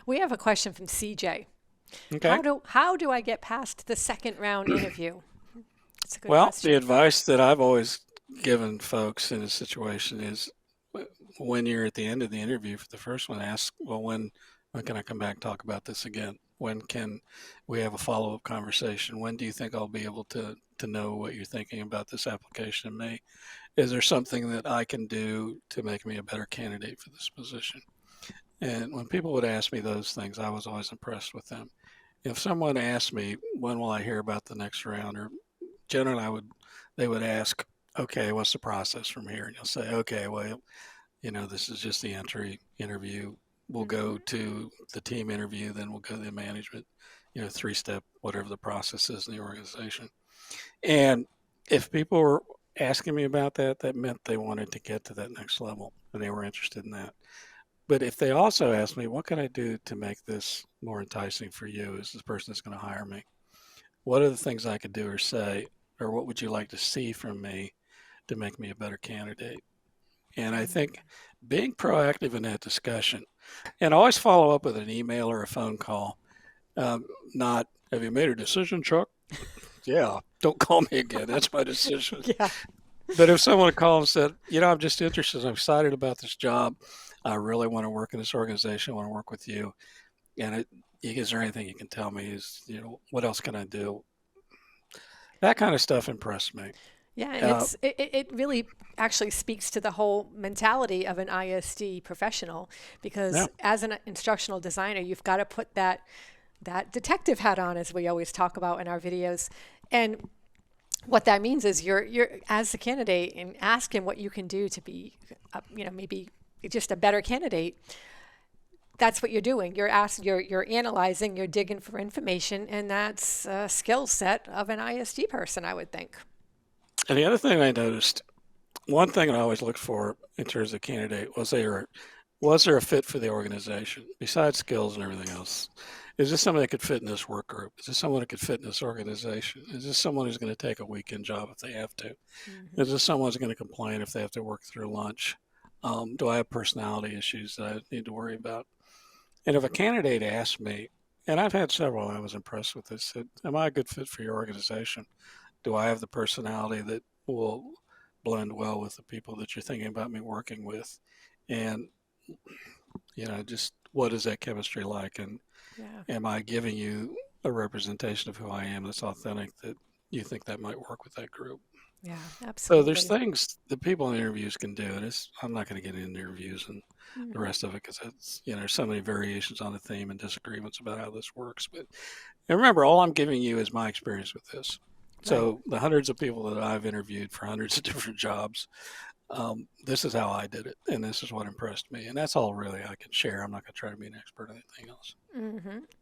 We have a question from CJ. Okay. How do I get past the second round interview? It's a good Well, the question. advice that I've always given folks in a situation is when you're at the end of the interview for the first one, ask, well, when can I come back and talk about this again? When can we have a follow-up conversation? When do you think I'll be able to know what you're thinking about this application and me? Is there something that I can do to make me a better candidate for this position? And when people would ask me those things, I was always impressed with them. If someone asked me, when will I hear about the next round, or generally they would ask, okay, what's the process from here? And you'll say, okay, well, this is just the interview. We'll go Hmm. to the team interview, then we'll go to the management, three-step, whatever the process is in the organization. And if people were asking me about that, that meant they wanted to get to that next level and they were interested in that. But if they also asked me, what can I do to make this more enticing for you as the person that's going to hire me? What are the things I could do or say, or what would you like to see from me to make me a better candidate? And I think being proactive in that discussion and always follow up with an email or a phone call, not, have you made a decision, Chuck? Yeah, don't call me again. That's my decision. Yeah. But if someone called and said, I'm just interested, I'm excited about this job, I really want to work in this organization, I want to work with you. And is there anything you can tell me? What else can I do? That kind of stuff impressed me. Yeah, and Uh, it really actually speaks to the whole mentality of an ISD professional yeah, because as an instructional designer, you've got to put that detective hat on, as we always talk about in our videos. And what that means is you're as a candidate and ask him what you can do to be, maybe just a better candidate. That's what you're doing. You're analyzing, you're digging for information, and that's a skill set of an ISD person, I would think. and the other thing I noticed, one thing I always looked for in terms of candidate was there a fit for the organization besides skills and everything else? Is this somebody that could fit in this work group? Is this someone that could fit in this organization? Is this someone who's going to take a weekend job if they have to? Hmm. Is this someone who's going to complain if they have to work through lunch? Do I have personality issues that I need to worry about? And if a candidate asks me, and I've had several, I was impressed with this, said, am I a good fit for your organization? Do I have the personality that will blend well with the people that you're thinking about me working with? And, just what is that chemistry like? And Yeah. am I giving you a representation of who I am that's authentic that you think that might work with that group? Yeah, So there's absolutely. things that people in interviews can do, and I'm not going to get into interviews and the Hmm. rest of it because it's there's so many variations on the theme and disagreements about how this works. But and remember, all I'm giving you is my experience with this. Right. So the hundreds of people that I've interviewed for hundreds of different jobs, this is how I did it, and this is what impressed me, and that's all really I can share. I'm not going to try to be an expert on anything else. Hmm.